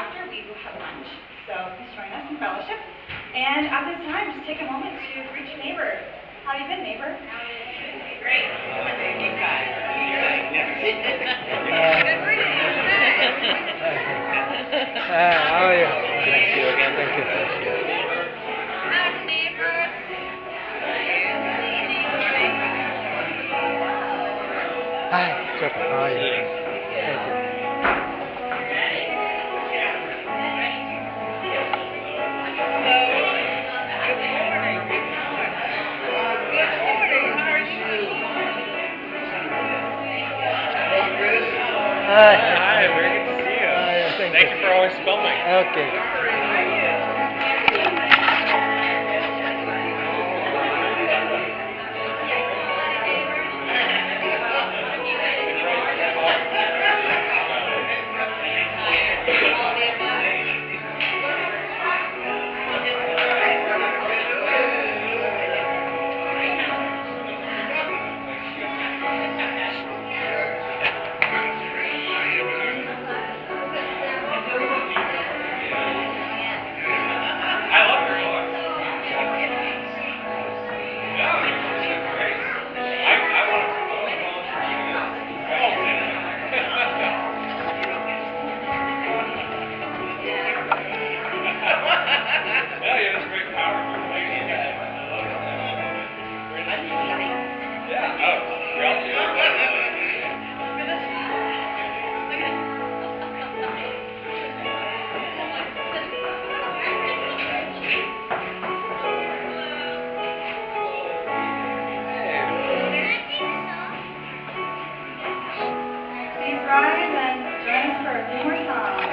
after, we will have lunch. So please join us in fellowship. And at this time, just take a moment to greet your neighbor. How have you been, neighbor? Great. How are you? Thank you again. Thank you. Hi, neighbors. Hi. It's okay. How are you? Thank you. Hi. Hi, very good to see you. Thank you for always filming. Okay. I love your book. Yeah, it's great. I want to yeah, you have this great power. Yeah, oh, we all do. Please rise and join us for a few more songs.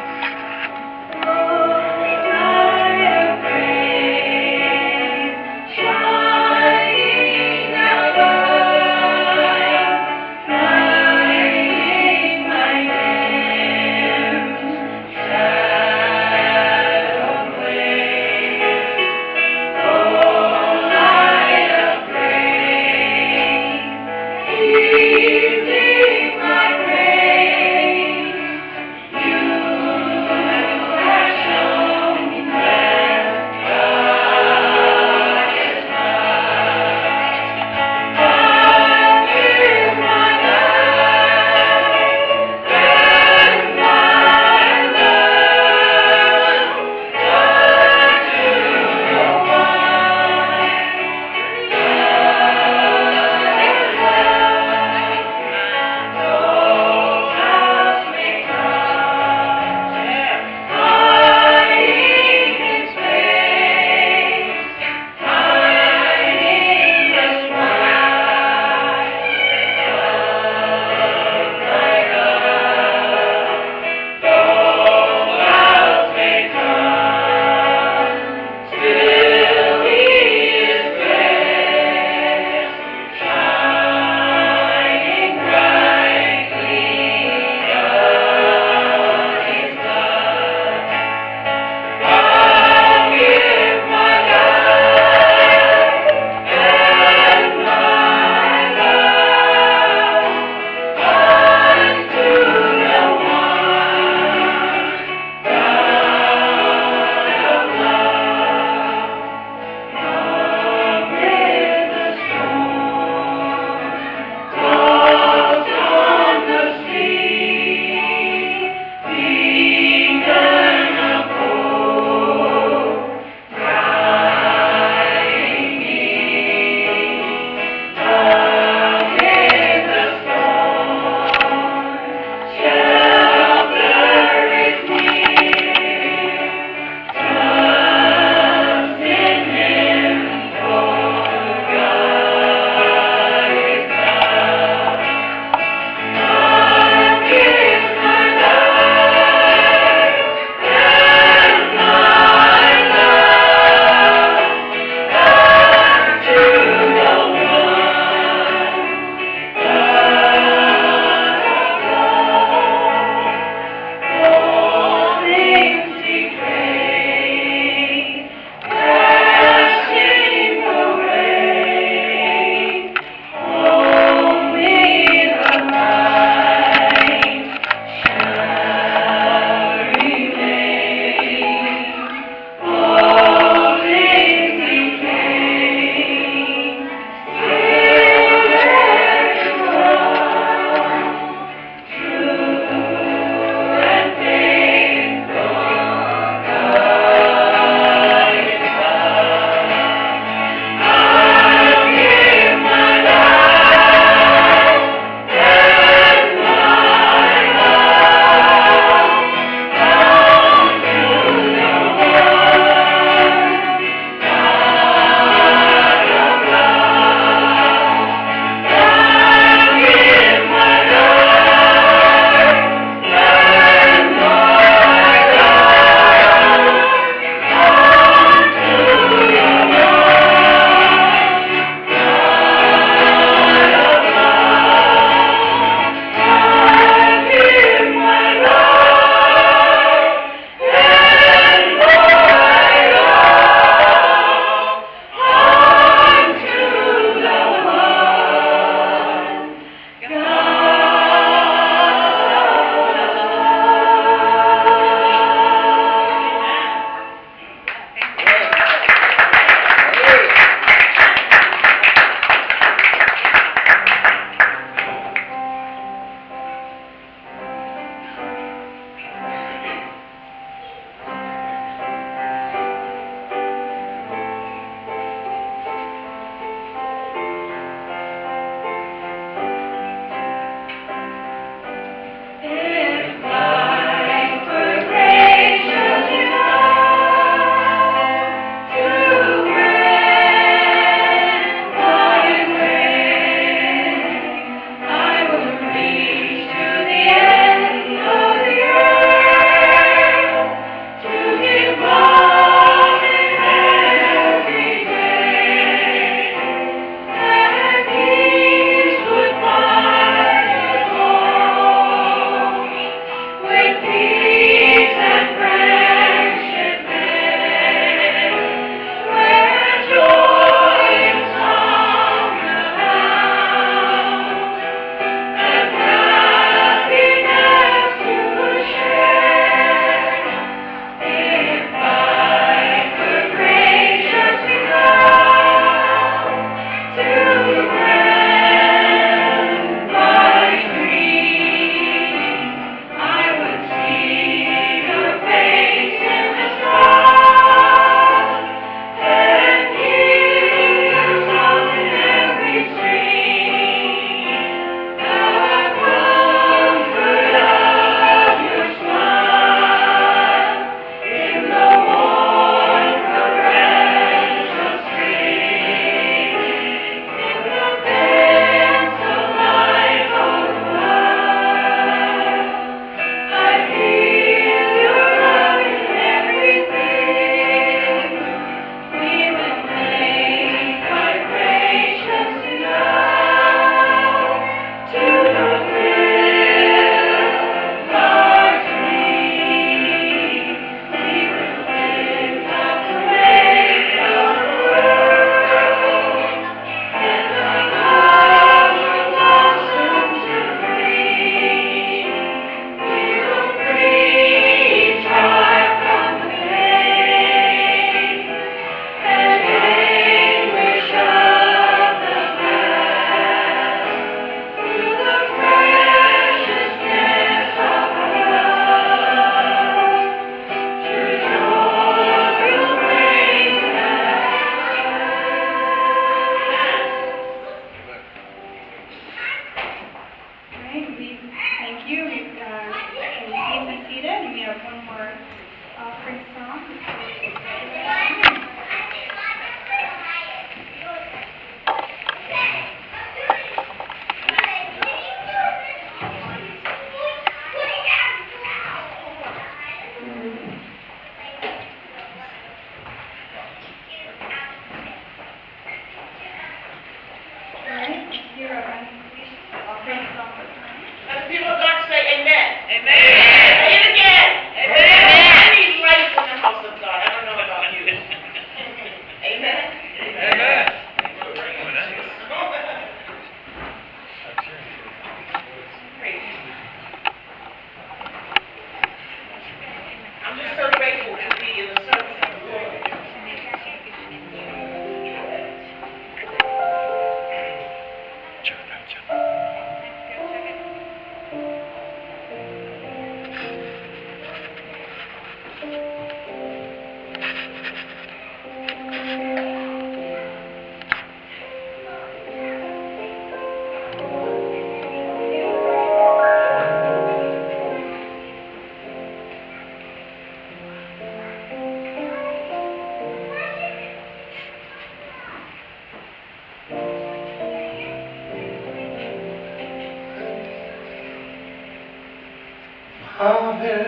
Father,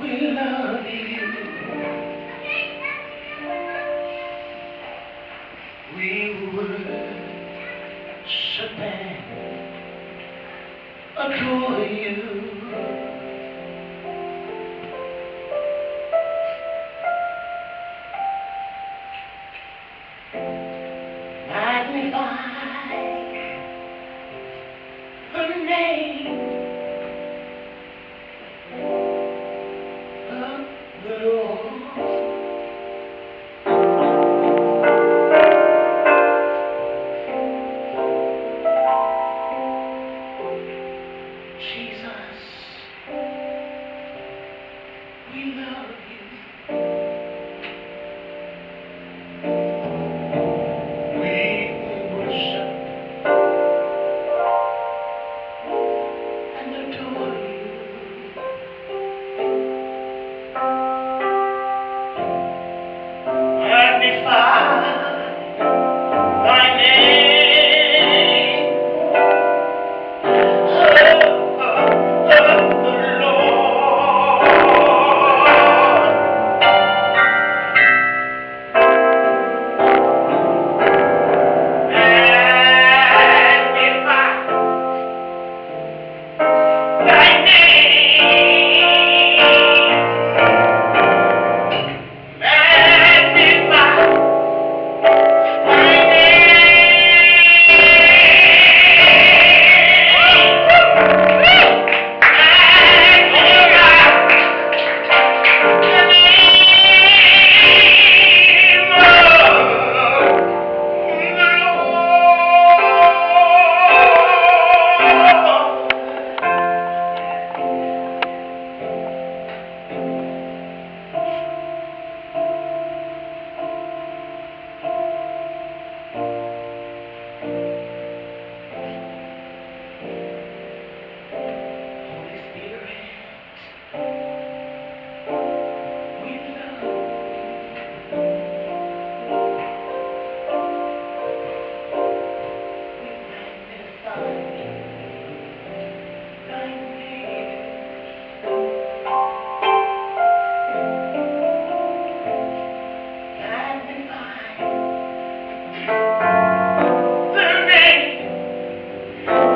we love you. We worship and adore you. Magnify the name of the Lord. Jesus, we love you. We worship and adore you. Magnify thy name, the Lord. Magnify thy name. Magnify thy Holy Spirit, we love you. We magnify thy name. Magnify the name of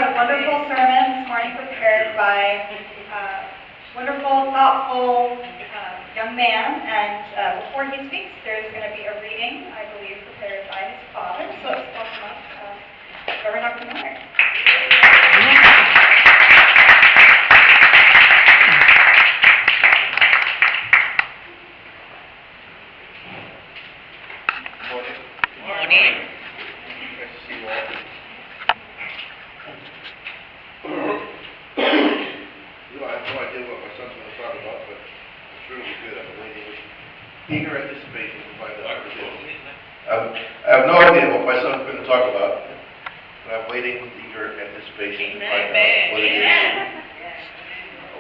the Wonderful sermon this morning prepared by wonderful, thoughtful young man. And before he speaks, there's going to be a reading, I believe, prepared by his father. So let's welcome up Reverend Dr. Miller. Morning. truly good. I'm waiting with eager anticipation to find out what it is. I have no idea what my son's going to talk about, but I'm waiting with eager anticipation to find out what it is.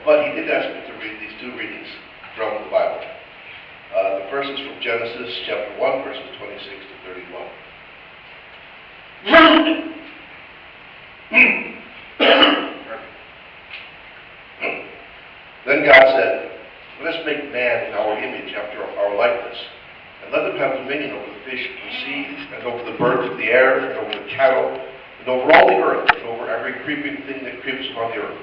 But he did ask me to read these two readings from the Bible. The first is from Genesis chapter 1, verses 26 to 31. Then God said, "Let us make man in our image, after our likeness, and let them have dominion over the fish of the sea, and over the birds of the air, and over the cattle, and over all the earth, and over every creeping thing that creeps upon the earth."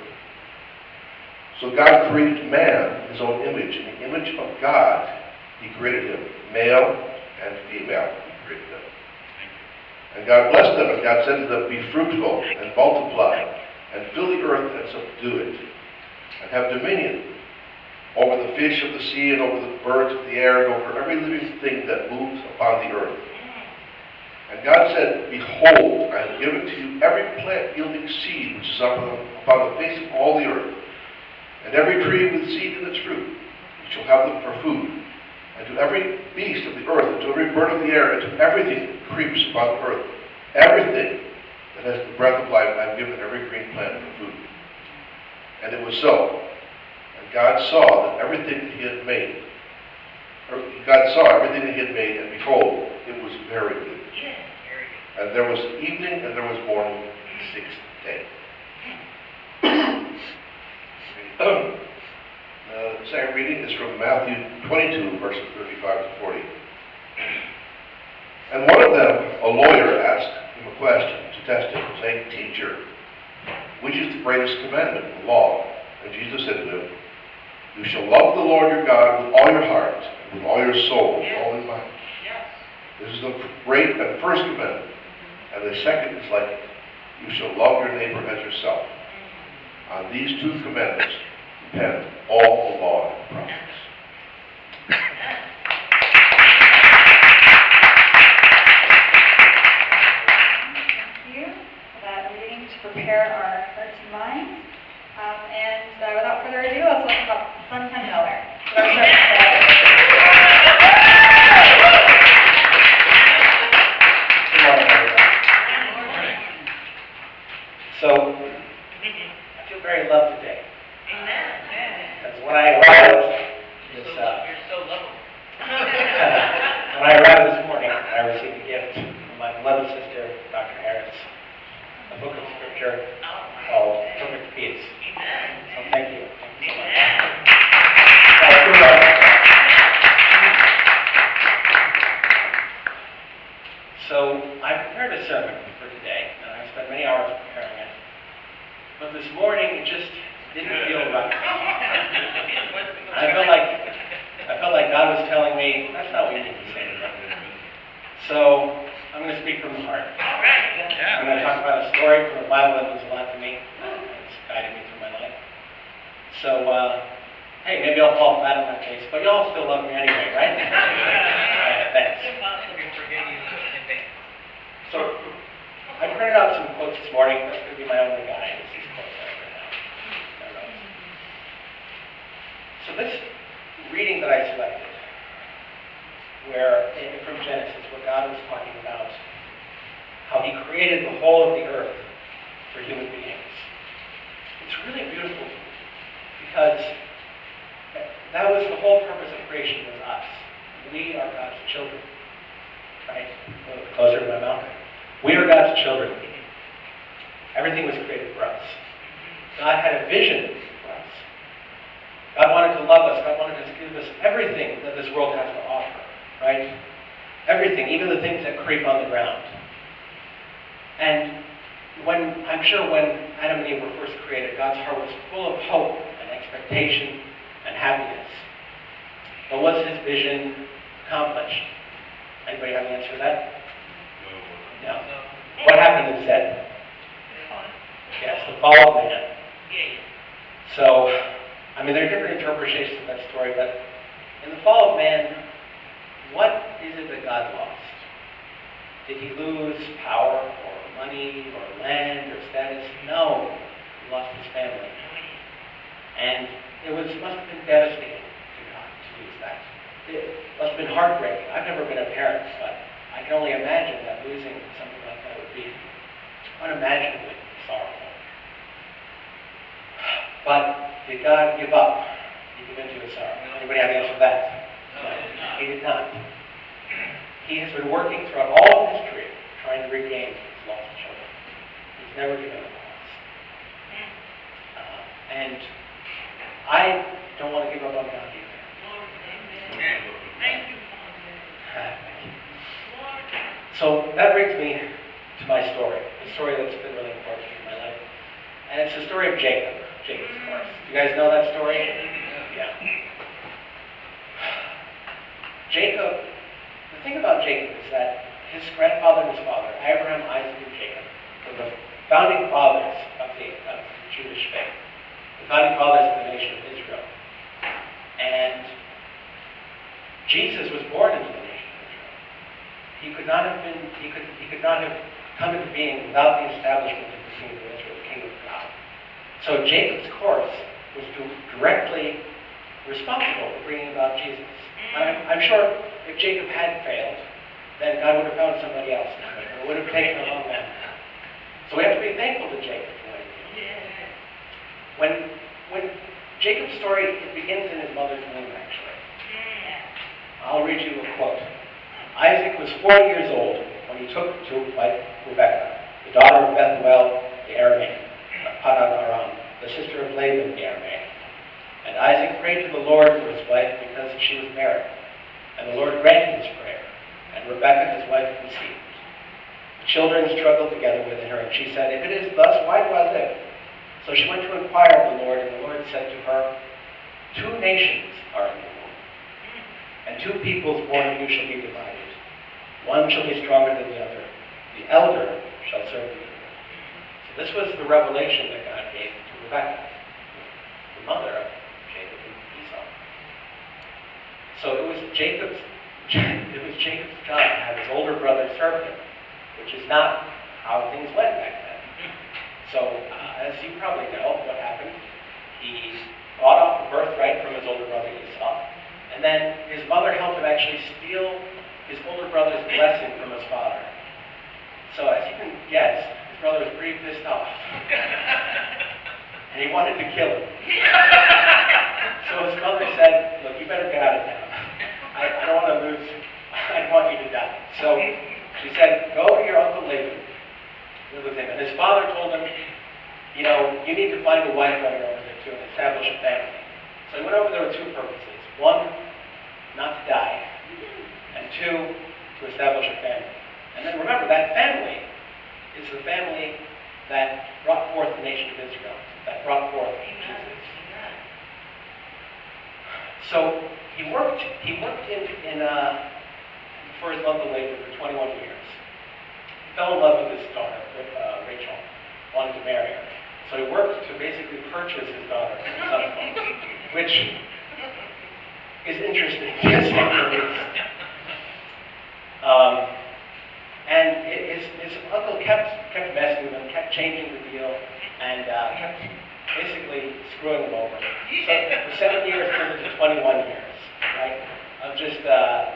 So God created man in his own image. In the image of God, he created him. Male and female, he created them. And God blessed them, and God said to them, "Be fruitful, and multiply, and fill the earth, and subdue it, and have dominion over the fish of the sea, and over the birds of the air, and over every living thing that moves upon the earth." And God said, "Behold, I have given to you every plant yielding seed which is upon the face of all the earth, and every tree with seed in its fruit. You shall have them for food. And to every beast of the earth, and to every bird of the air, and to everything that creeps upon the earth, everything that has the breath of life, I have given every green plant for food." And it was so. And God saw that everything that he had made, God saw everything that he had made, and behold, it was very good. And there was evening, and there was morning, the sixth day. The second reading is from Matthew 22, verses 35 to 40. And one of them, a lawyer, asked him a question to test him, saying, "Teacher, which is the greatest commandment in the law?" And Jesus said to him, "You shall love the Lord your God with all your heart, and with all your soul, and all your mind. This is the great and first commandment. And the second is like it. You shall love your neighbor as yourself. On these two commandments depend all the law and the prophets." Thank you for that reading to prepare our hearts and minds. And without further ado, let's welcome up sunhyun. So, I feel very loved today. Because when I arrived when I arrived this morning, I received a gift from my beloved sister, Dr. Harris, a book of scripture called Perfect Peace. So thank you. So I prepared a sermon for today, and I spent many hours preparing it. But this morning, it just didn't feel right. I felt like God was telling me, that's not what you need to say today. So I'm going to speak from the heart. I'm going to talk about a story from the Bible that means a lot to me. It's guided me through my life. So, hey, maybe I'll fall flat on my face, but y'all still love me anyway, right? All right, thanks. So, I printed out some quotes this morning. That's going to be my only guide. It's these quotes that I printed out. So this reading that I selected, from Genesis, where God was talking about how he created the whole of the earth for human beings, it's really beautiful because that was the whole purpose of creation, was us. We are God's children. Right? A little closer to my mouth. We are God's children. Everything was created for us. God had a vision for us. God wanted to love us. God wanted to give us everything that this world has to offer. Right? Everything, even the things that creep on the ground. And I'm sure when Adam and Eve were first created, God's heart was full of hope and expectation and happiness. But was his vision accomplished? Anybody have an answer to that? No. What happened instead? Yes, the fall of man. So, there are different interpretations of that story, but in the fall of man, what is it that God lost? Did he lose power or money or land or status? No. He lost his family. And it must have been devastating to God. lose that. It must have been heartbreaking. I've never been a parent, but I can only imagine that losing something like that would be unimaginably sorrowful. But did God give up? Did he give into his sorrow? Anybody have an answer to that? No, he did not. He has been working throughout all of history trying to regain his lost children. He's never given up on us. And I don't want to give up on God either. Thank you. So that brings me to my story, the story that's been really important in my life. And it's the story of Jacob. Jacob's course. You guys know that story? Yeah. Jacob, the thing about Jacob is that his grandfather and his father, Abraham, Isaac, and Jacob, were the founding fathers of the Jewish faith, the founding fathers of the nation of Israel. And Jesus was born into the nation of Israel. He could not have come into being without the establishment of the kingdom of Israel, the kingdom of God. So Jacob's course was directly responsible for bringing about Jesus. I'm sure if Jacob had failed, then God would have found somebody else, or would have taken along that path. So we have to be thankful to Jacob for what he did. When Jacob's story, it begins in his mother's womb, actually. I'll read you a quote. Isaac was 40 years old when he took to wife Rebekah, the daughter of Bethuel the Aramean, of Padan Aram, the sister of Laban the Aramean. And Isaac prayed to the Lord for his wife because she was barren. And the Lord granted his prayer, and Rebekah his wife conceived. The children struggled together within her, and she said, "If it is thus, why do I live?" So she went to inquire of the Lord, and the Lord said to her, "Two nations are in your womb, and two peoples born of you shall be divided. One shall be stronger than the other. The elder shall serve the younger." So this was the revelation that God gave to Rebekah, the mother of Jacob and Esau. So it was Jacob's job to have his older brother serve him, which is not how things went back then. So as you probably know, what happened? He bought off the birthright from his older brother Esau, and then his mother helped him actually steal his older brother's blessing from his father. So as you can guess, his brother was pretty pissed off. And he wanted to kill him. So his mother said, "Look, you better get out of town. I don't want to lose, I want you to die." So she said, "Go to your uncle Laban, live with him." And his father told him, "You need to find a wife on your own to establish a family." So he went over there with two purposes. One, not to die. And two, to establish a family. And then remember, that family is the family that brought forth the nation of Israel, that brought forth Jesus. So he worked in for his mother Laban for 21 years. He fell in love with his daughter, Rachel, wanted to marry her. So he worked to basically purchase his daughter, which is interesting, to say the least. And his uncle kept messing with him, kept changing the deal, and kept basically screwing him over. So for 7 years, turned into 21 years, right? Of just a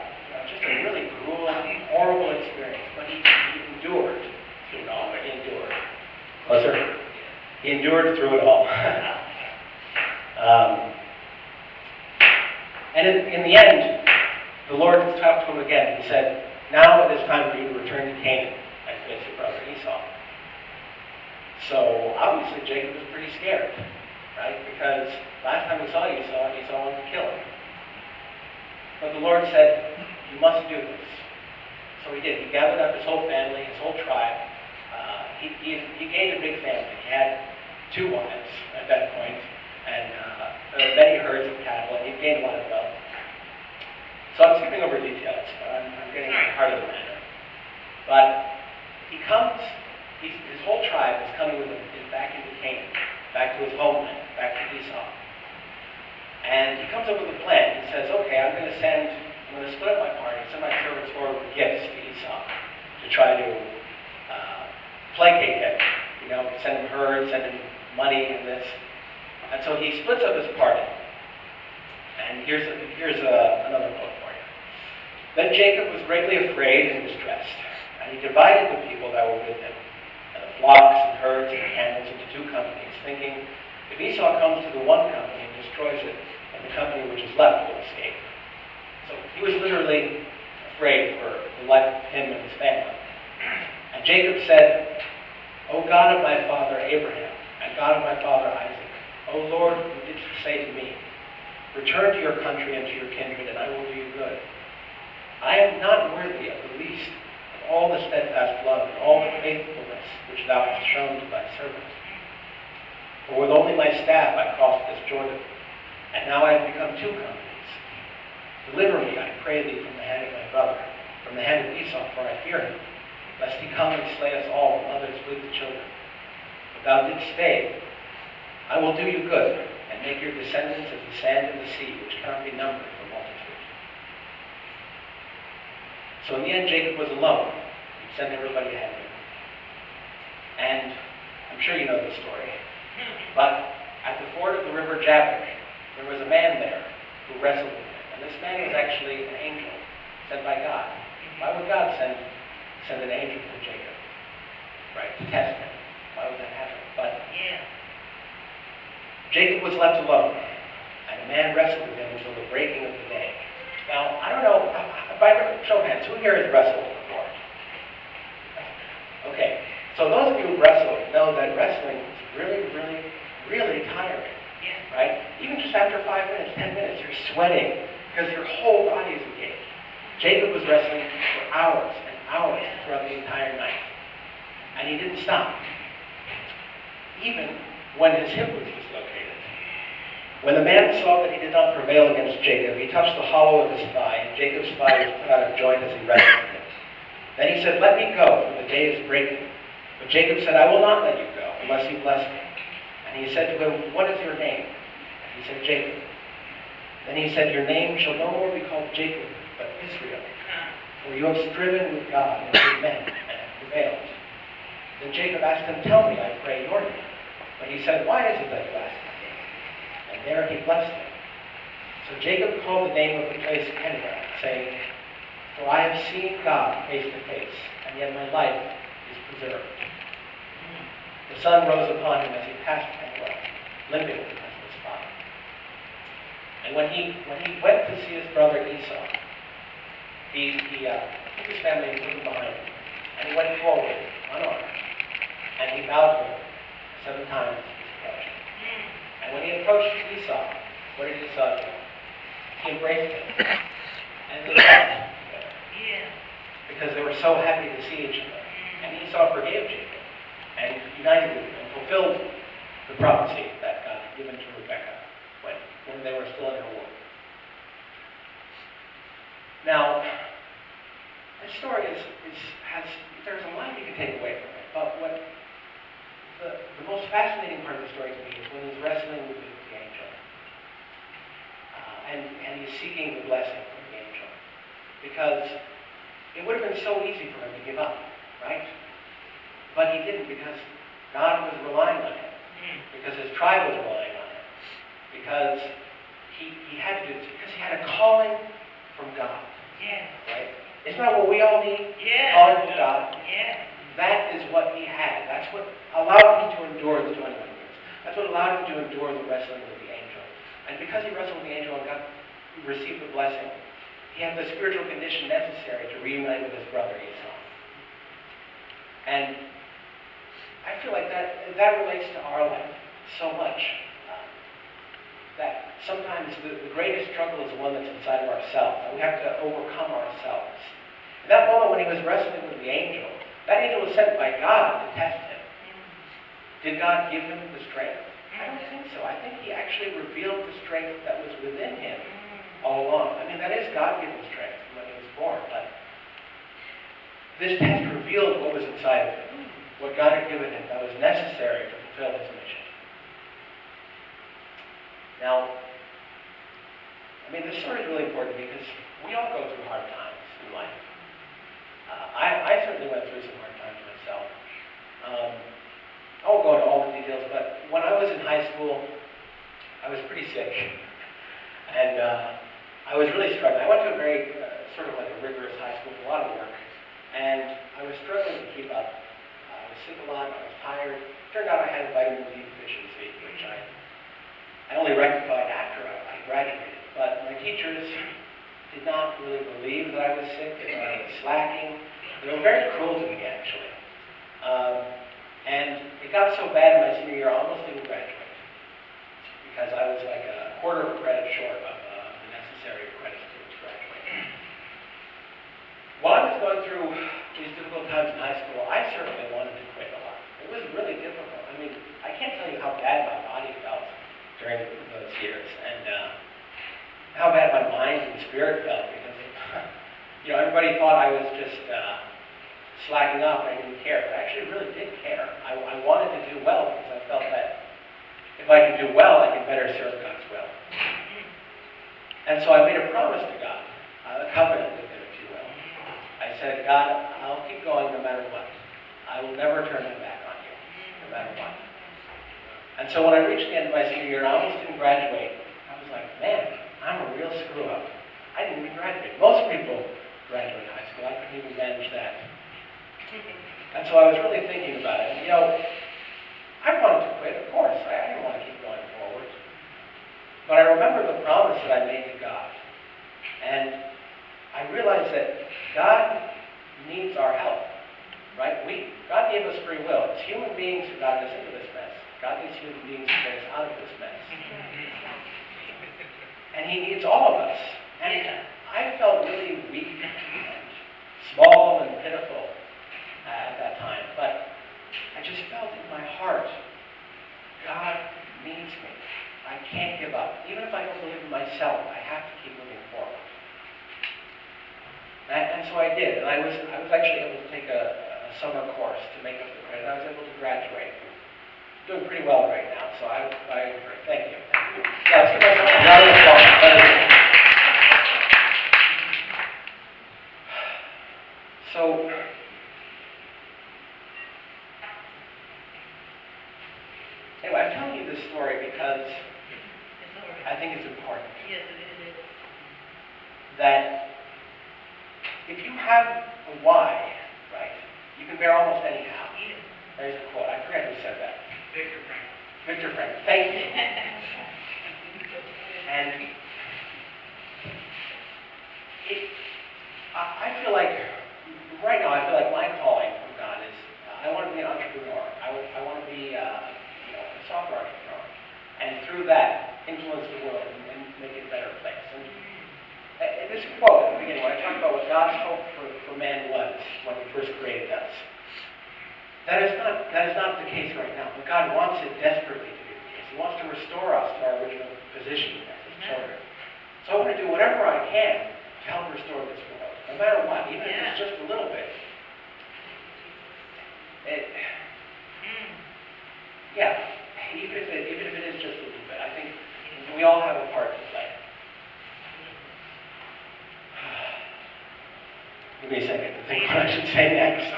really grueling, horrible experience. But he endured through it all. He endured. Closer. He endured through it all. And in the end, the Lord talked to him again. He said, "Now it is time for you to return to Canaan and face your brother Esau." So obviously Jacob was pretty scared, right? Because last time he saw Esau wanted to kill him. But the Lord said, "You must do this." So he did. He gathered up his whole family, his whole tribe. He gained a big family. He had 2 wives at that point, and there were many herds of cattle, and he gained a lot of wealth. So I'm skipping over details, but I'm getting to the heart of the matter. But his whole tribe is coming with him back into Canaan, back to his homeland, back to Esau. And he comes up with a plan. He says, "Okay, I'm going to split up my party, send my servants forward with gifts to Esau to try to placate him. Send him herds, send him money and this." And so he splits up his party. And here's another quote for you. Then Jacob was greatly afraid and distressed, and he divided the people that were with him, and the flocks and herds and camels into two companies, thinking, if Esau comes to the one company and destroys it, then the company which is left will escape. So he was literally afraid for the life of him and his family. And Jacob said, O God of my father Abraham, and God of my father Isaac, O Lord, who did you say to me, return to your country and to your kindred, and I will do you good. I am not worthy of the least of all the steadfast love and all the faithfulness which thou hast shown to thy servant. For with only my staff I crossed this Jordan, and now I have become two companies. Deliver me, I pray thee, from the hand of my brother, from the hand of Esau, for I fear him, lest he come and slay us all, and others with the children. If thou didst stay, I will do you good, and make your descendants as the sand of the sea, which cannot be numbered for multitude. So in the end, Jacob was alone. He sent everybody ahead of him. And I'm sure you know the story. But at the ford of the river Jabbok, there was a man there who wrestled with him. And this man was actually an angel sent by God. Why would God send an angel to Jacob? Right, to test him. Why would that happen? But Jacob was left alone, and a man wrestled with him until the breaking of the day. Now, I don't know, by show of hands, who here has wrestled before? Okay, so those of you who wrestle know that wrestling is really, really, really tiring. Right? Even just after 5 minutes, 10 minutes, you're sweating because your whole body is engaged. Jacob was wrestling for hours and hours throughout the entire night. And he didn't stop. Even when his hip was dislocated. When the man saw that he did not prevail against Jacob, he touched the hollow of his thigh, and Jacob's thigh was put out of joint as he wrestled with him. Then he said, let me go, for the day is breaking. But Jacob said, I will not let you go, unless you bless me. And he said to him, what is your name? He said, Jacob. Then he said, your name shall no more be called Jacob, but Israel. For you have striven with God and with men, and have prevailed. Then Jacob asked him, tell me, I pray, your name. But he said, why is it that you ask my name? And there he blessed him. So Jacob called the name of the place Peniel, saying, for I have seen God face to face, and yet my life is preserved. The sun rose upon him as he passed Peniel, limping because of his father. And when he went to see his brother Esau, he took his family and put them behind him. And he went forward, unarmed. And he bowed to him 7 times as he approached. And when he approached Esau, what did Esau do? He embraced him. And they wept together. Because they were so happy to see each other. And Esau forgave Jacob and united with him and fulfilled the prophecy that God had given to Rebekah when they were still in her womb. Now, this story there's a lot you can take away from it, but what the most fascinating part of the story to me is when he's wrestling with the angel. And he's seeking the blessing from the angel. Because it would have been so easy for him to give up, right? But he didn't, because God was relying on him. Because his tribe was relying on him. Because he had to do this. Because he had a calling from God. Right? Isn't that what we all need? Calling from God. That is what he had. That's what allowed him to endure the 21 years. That's what allowed him to endure the wrestling with the angel. And because he wrestled with the angel and God received the blessing, he had the spiritual condition necessary to reunite with his brother Esau. And I feel like that relates to our life so much. That sometimes the greatest struggle is the one that's inside of ourselves. And we have to overcome ourselves. In that moment when he was wrestling with the angel, that angel was sent by God to test him. Did God give him the strength? I don't think so. I think he actually revealed the strength that was within him all along. I mean, that is God-given strength when he was born. But this test revealed what was inside of him, what God had given him that was necessary to fulfill his mission. Now, I mean, this story is really important because we all go through hard times in life. I certainly went through some hard times myself. I won't go into all the details, but when I was in high school, I was pretty sick. And I was really struggling. I went to a very, sort of like a rigorous high school with a lot of work, and I was struggling to keep up. I was sick a lot, I was tired. Turned out I had a vitamin D deficiency, which I only rectified after I graduated. But my teachers did not really believe that I was sick, that I was slacking. They were very cruel to me, actually. And it got so bad in my senior year, I almost didn't graduate, because I was like a quarter of a credit short of the necessary credits to graduate. While I was going through these difficult times in high school, I certainly wanted to quit a lot. It was really difficult. I mean, I can't tell you how bad my body felt during those years, and how bad my mind and spirit felt, because everybody thought I was just slacking off and I didn't care. But I actually really did care. I wanted to do well, because I felt that if I could do well, I could better serve God's will. And so I made a promise to God, a covenant with Him, if you will. I said, God, I'll keep going no matter what. I will never turn my back on you, no matter what. And so when I reached the end of my senior year, I almost didn't graduate. I was like, man, I'm a real screw up. I didn't even graduate. Most people graduate high school. I couldn't even manage that. And so I was really thinking about it. And, I wanted to quit, of course. I didn't want to keep going forward. But I remember the promise that I made to God. And I realized that God needs our help, right? God gave us free will. It's human beings who got us into this mess. God needs human beings to get us out of this mess. And He needs all of us. And I felt really weak and small and pitiful at that time. But I just felt in my heart, God needs me. I can't give up. Even if I don't believe in myself, I have to keep moving forward. And so I did. And I was actually able to take a summer course to make up the credit. I was able to graduate. Doing pretty well right now. So thank you. Yeah, let's give myself a round of applause. So, anyway, I'm telling you this story because I think it's important. Yes, it is. That if you have a why, right, you can bear almost any how. Yes. There's a quote. I forget who said that. Victor Frank. Victor Frank. Thank you. And I feel like, right now, I feel like my calling from God is, I want to be an entrepreneur. I want to be a software entrepreneur. And through that, influence the world and make it a better place. And this quote at the beginning, when I talk about what God's hope for man was when He first created us, that is not the case right now. But God wants it desperately to be the case. He wants to restore us to our original position as His children. So I'm going to do whatever I can to help restore this world, no matter what, even if it's just a little bit. Even if it is just a little bit, I think we all have a part to play. Give me a second to think what I should say next.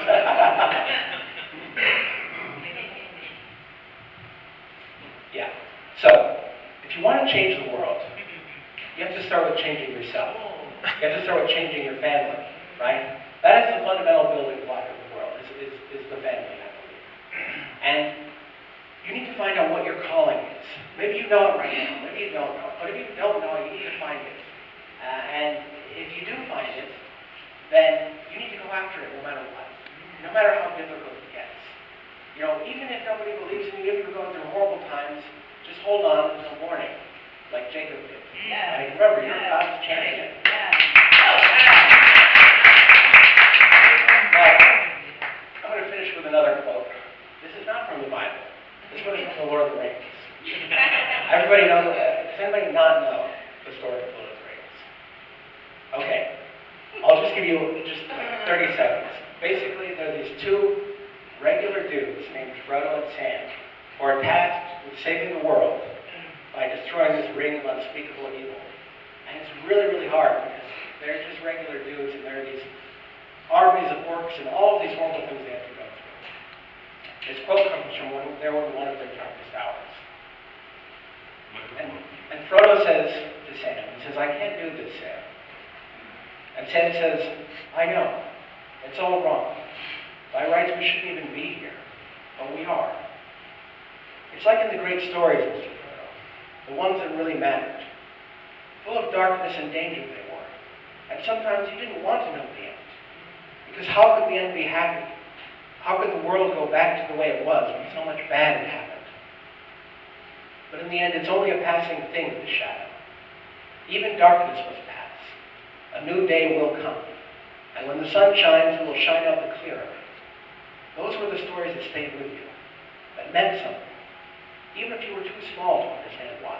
Yeah. So, if you want to change the world, you have to start with changing yourself. You have to start with changing your family, right? That is the fundamental building block of the world, is the family, I believe. And you need to find out what your calling is. Maybe you know it right now. Maybe you don't know it. But if you don't know it, you need to find it. And if you do find it, then you need to go after it no matter what. No matter how difficult it gets. Even if nobody believes in you, if you're going through horrible times, just hold on until morning, like Jacob did. Yeah. And remember, you're God's champion. Yeah. Now, I'm going to finish with another quote. This is not from the Bible. This one is from the Lord of the Rings. Everybody knows, does anybody not know the story of the Lord of the Rings? Okay. I'll just give you just like 30 seconds. Basically, there are these two regular dudes named Frodo and Sam who are tasked with saving the world by destroying this ring of unspeakable evil. And it's really, really hard because they're just regular dudes and there are these armies of orcs and all of these horrible things they have to go through. This quote comes from one of their darkest hours. And Frodo says to Sam, do this, Sam. And Sam says, I know. It's all wrong. By rights, we shouldn't even be here. But we are. It's like in the great stories, Mr. Frodo. The ones that really mattered. Full of darkness and danger they were. And sometimes you didn't want to know the end. Because how could the end be happy? How could the world go back to the way it was when so much bad had happened? But in the end, it's only a passing thing, the shadow. Even darkness must pass. A new day will come. And when the sun shines, it will shine out the clearer. Those were the stories that stayed with you, that meant something, even if you were too small to understand why.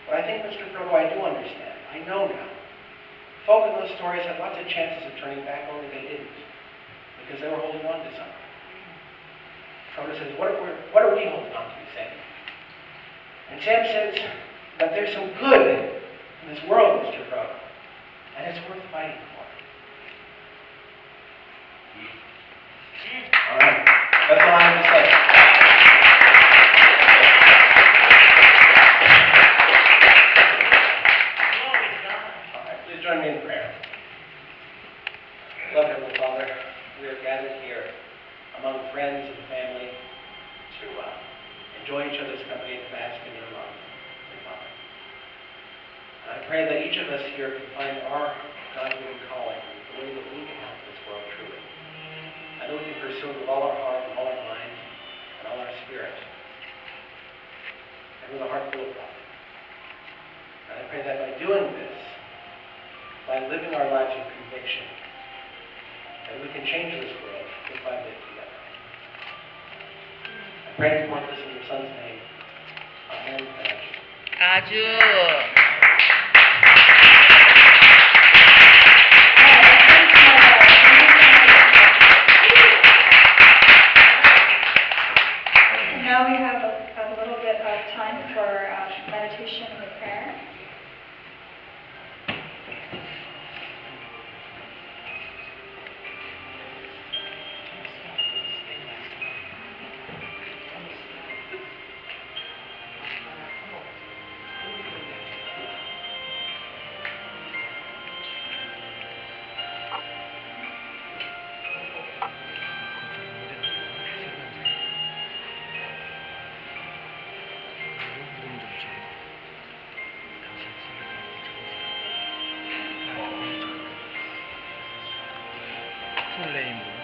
But I think, Mr. Frodo, I do understand. I know now. Folk in those stories had lots of chances of turning back, only they didn't, because they were holding on to something. Frodo says, what are we holding on to, Sam? And Sam says that there's some good in this world, Mr. Frodo, and it's worth fighting for. All right, that's all I have to say. All right, please join me in prayer. Love Heavenly Father, we are gathered here among friends and family to enjoy each other's company and bask in your love, Heavenly Father. And I pray that each of us here can find our God-given calling, the way that we can help this world truly. I know we can pursue it with all our heart and all our mind and all our spirit, and with a heart full of love. And I pray that by doing this, by living our lives with conviction, that we can change this world if I live together. I pray and want this in your Son's name. Amen. 아주. Now we have a little bit of time for meditation and prayer. 설레임으로